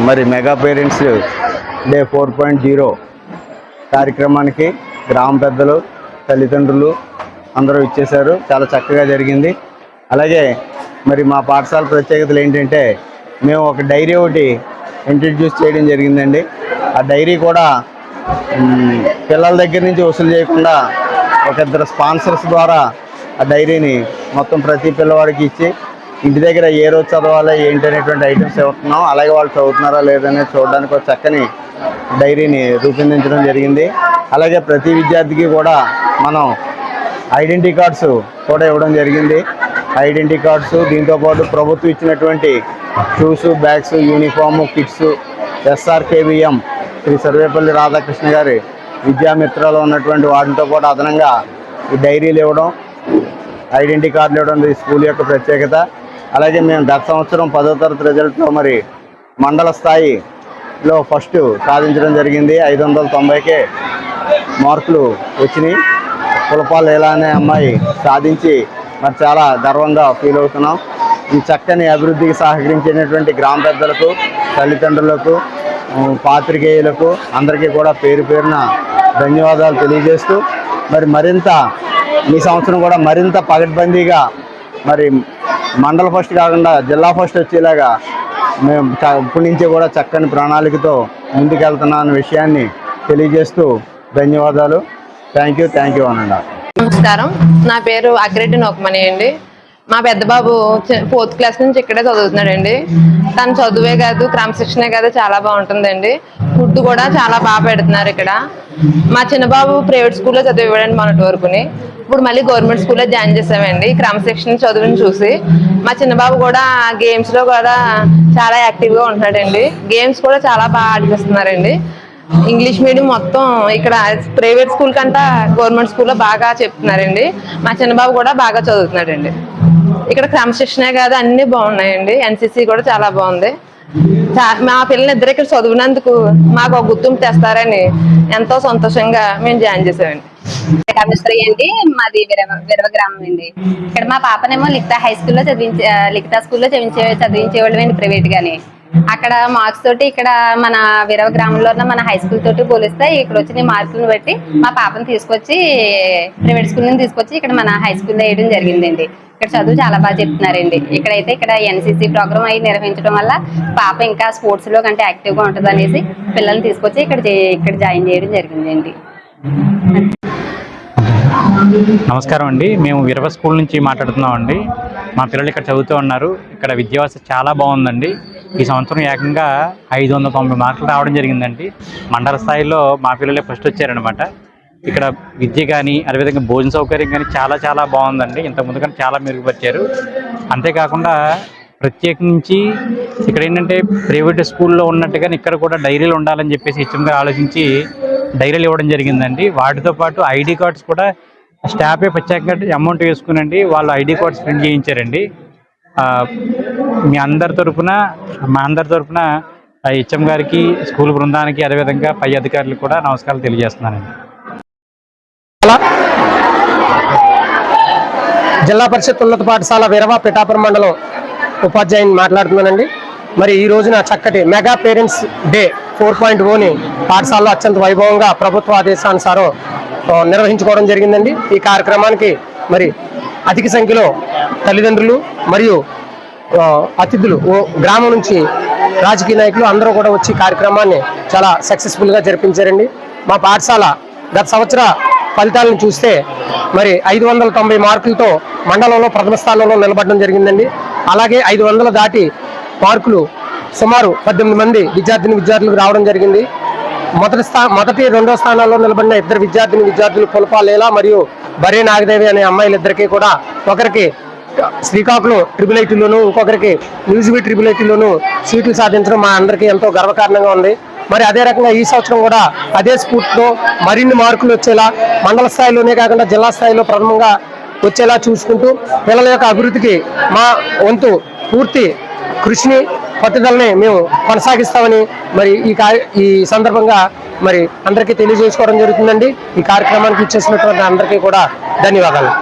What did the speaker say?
మరి mega parents day 4.0 కార్యక్రమానికి గ్రామ పెద్దలు, తల్లిదండ్రులు అందరూ ఇచ్చేశారు. చాలా చక్కగా జరిగింది. అలాగే మరి మా పాఠశాల ప్రత్యేకతలు ఏంటంటే, మేము ఒక డైరీ ఒకటి ఇంట్రడ్యూస్ చేయడం జరిగిందండి. ఆ డైరీ కూడా పిల్లల దగ్గర నుంచి వసూలు చేయకుండా ఒక ఇద్దరు స్పాన్సర్స్ ద్వారా ఆ డైరీని మొత్తం ప్రతి పిల్లవాడికి ఇచ్చి ఇంటి దగ్గర ఏ రోజు చదవాలో ఏంటి అనేటువంటి ఐటమ్స్ ఇస్తున్నాం. అలాగే వాళ్ళు చదువుతున్నారా లేదనేది చూడడానికి ఒక చక్కని డైరీని రూపొందించడం జరిగింది. అలాగే ప్రతి విద్యార్థికి కూడా మనం ఐడెంటిటీ కార్డ్స్ కూడా ఇవ్వడం జరిగింది. ఐడెంటిటీ కార్డ్స్ దీంతోపాటు ప్రభుత్వం ఇచ్చినటువంటి shoes, bags, uniform, kits, SRKVM Sri Sarvepalli Radhakrishna గారి విద్యామిత్రాలు ఉన్నటువంటి వాటితో పాటు అదనంగా ఈ డైరీలు ఇవ్వడం, ఐడెంటిటీ కార్డులు ఇవ్వడం ఈ స్కూల్ యొక్క ప్రత్యేకత. అలాగే మేము గత సంవత్సరం 10వ తరగతి రిజల్ట్లో మరి మండల స్థాయిలో ఫస్ట్ సాధించడం జరిగింది. 590కే మార్కులు వచ్చినాయి. పులపాల లీలా అనే అమ్మాయి సాధించి మరి చాలా గర్వంగా ఫీల్ అవుతున్నాం. ఈ చక్కని అభివృద్ధికి సహకరించినటువంటి గ్రామ పెద్దలకు, తల్లిదండ్రులకు, పాత్రికేయులకు అందరికీ కూడా పేరు పేరున ధన్యవాదాలు తెలియజేస్తూ మరింత ఈ సంవత్సరం కూడా మరింత పగడ్బందీగా మరి మండల ఫస్ట్ కాకుండా జిల్లా ఫస్ట్ వచ్చేలాగా మేము ఇప్పటి నుంచే కూడా చక్కని ప్రణాళికతో ముందుకెళ్తున్నాం అనే విషయాన్ని తెలియజేస్తూ ధన్యవాదాలు. థ్యాంక్ యూ అనండి. నమస్కారం, నా పేరు అగ్రెడ్డి నోకమణి అండి. మా పెద్ద బాబు 4th క్లాస్ నుంచి ఇక్కడే చదువుతున్నాడండి. తను చదువే కాదు, క్రమశిక్షణే కాదు, చాలా బాగుంటుందండి. ఫుడ్ కూడా చాలా బాగా పెడుతున్నారు ఇక్కడ. మా చిన్న బాబు ప్రైవేట్ స్కూల్లో చదివాడండి మొన్నటి వరకుని. ఇప్పుడు మళ్ళీ గవర్నమెంట్ స్కూల్లో జాయిన్ చేసామండి. క్రమశిక్షణ చదువుని చూసి మా చిన్న బాబు కూడా గేమ్స్లో కూడా చాలా యాక్టివ్గా ఉంటున్నాడండి. గేమ్స్ కూడా చాలా బాగా ఆడిపిస్తున్నారండి. ఇంగ్లీష్ మీడియం మొత్తం ఇక్కడ ప్రైవేట్ స్కూల్ కంటే గవర్నమెంట్ స్కూల్లో బాగా చెప్తున్నారండి. మా చిన్నబాబు కూడా బాగా చదువుతున్నాడండి. ఇక్కడ క్రమశిక్షణే కాదు, అన్నీ బాగున్నాయండి. NCC కూడా చాలా బాగుంది. మా పిల్లలు ఇద్దరు ఇక్కడ చదివినందుకు మాకు ఒక గుర్తింపు తెస్తారని ఎంతో సంతోషంగా మేము జాయిన్ చేసామండి. అండి, మాది విరవ గ్రామం అండి. ఇక్కడ మా పాపనేమో లిఖితా స్కూల్లో చదివించేవాళ్ళు అండి ప్రైవేట్ గాని. అక్కడ మార్క్స్ తోటి ఇక్కడ మన విరవ గ్రామంలో ఉన్న మన హై స్కూల్ తోటి పోలిస్తే ఇక్కడ వచ్చిన మార్కులను బట్టి మా పాపను తీసుకొచ్చి ప్రైవేట్ స్కూల్ నుంచి తీసుకొచ్చి ఇక్కడ మన హై స్కూల్లో వేయడం జరిగిందండి. ఇక్కడ చదువు చాలా బాగా చెప్తున్నారండి. ఇక్కడ NCC ప్రోగ్రామ్ అవి నిర్వహించడం వల్ల పాప ఇంకా స్పోర్ట్స్ లో కంటే యాక్టివ్గా ఉంటుంది అనేసి పిల్లల్ని తీసుకొచ్చి ఇక్కడ జాయిన్ చేయడం జరిగిందండి. నమస్కారం అండి, మేము విరవ స్కూల్ నుంచి మాట్లాడుతున్నామండి. మా పిల్లలు ఇక్కడ చదువుతూ ఉన్నారు. ఇక్కడ విద్యావ్యవస్థ చాలా బాగుందండి. ఈ సంవత్సరం ఏకంగా 590 మార్కులు రావడం జరిగిందండి. మండల స్థాయిలో మా పిల్లలే ఫస్ట్ వచ్చారనమాట. ఇక్కడ విద్య కానీ అదేవిధంగా భోజన సౌకర్యం కానీ చాలా బాగుందండి. ఇంతకుముందు కానీ చాలా మెరుగుపరిచారు. అంతేకాకుండా ప్రత్యేకించి ఇక్కడ ఏంటంటే ప్రైవేట్ స్కూల్లో ఉన్నట్టుగా ఇక్కడ కూడా డైరీలు ఉండాలని చెప్పేసి ఇష్టంగా ఆలోచించి డైరీలు ఇవ్వడం జరిగిందండి. వాటితో పాటు ఐడి కార్డ్స్ కూడా స్టాఫే ప్రత్యేకంగా అమౌంట్ వేసుకునండి వాళ్ళు ఐడి కార్డ్స్ ప్రింట్ చేయించారండి. మా అందరి తరఫున HM గారికి, స్కూల్ బృందానికి, అదేవిధంగా పై అధికారులకు కూడా నమస్కారాలు తెలియజేస్తున్నానండి. జిల్లా పరిషత్ ఉన్నత పాఠశాల విరవ పిఠాపురం మండలం ఉపాధ్యాయుని మాట్లాడుతున్నానండి. మరి ఈ రోజున చక్కటి మెగా పేరెంట్స్ డే 4.0ని పాఠశాలలో అత్యంత వైభవంగా ప్రభుత్వ ఆదేశానుసారం నిర్వహించుకోవడం జరిగిందండి. ఈ కార్యక్రమానికి మరి అధిక సంఖ్యలో తల్లిదండ్రులు మరియు అతిథులు గ్రామం నుంచి రాజకీయ నాయకులు అందరూ కూడా వచ్చి కార్యక్రమాన్ని చాలా సక్సెస్ఫుల్గా జరిపించారండి. మా పాఠశాల గత సంవత్సర ఫలితాలను చూస్తే మరి 590 మార్కులతో మండలంలో ప్రథమ స్థానంలో నిలబడడం జరిగిందండి. అలాగే 500 దాటి మార్కులు సుమారు 18 మంది విద్యార్థులకు రావడం జరిగింది. మొదటి 2వ స్థానాల్లో నిలబడిన ఇద్దరు విద్యార్థులు పులపాల లీలా మరియు బరే నాగదేవి అనే అమ్మాయిలిద్దరికీ కూడా ఒకరికి శ్రీకాకుళం ట్రిపుల్-ఐటీలోను, ఇంకొకరికి న్యూజిబీ ట్రిపుల్-ఐటీలోను సీట్లు సాధించడం మా అందరికీ ఎంతో గర్వకారణంగా ఉంది. మరి అదే రకంగా ఈ సంవత్సరం కూడా అదే స్ఫూర్తితో మరిన్ని మార్కులు వచ్చేలా మండల స్థాయిలోనే కాకుండా జిల్లా స్థాయిలో ప్రథమంగా వచ్చేలా చూసుకుంటూ పిల్లల యొక్క అభివృద్ధికి మా వంతు పూర్తి కృషిని, పట్టుదలని మేము కొనసాగిస్తామని మరి ఈ సందర్భంగా మరి అందరికీ తెలియజేసుకోవడం జరుగుతుందండి. ఈ కార్యక్రమానికి ఇచ్చేసినటువంటి అందరికీ కూడా ధన్యవాదాలు.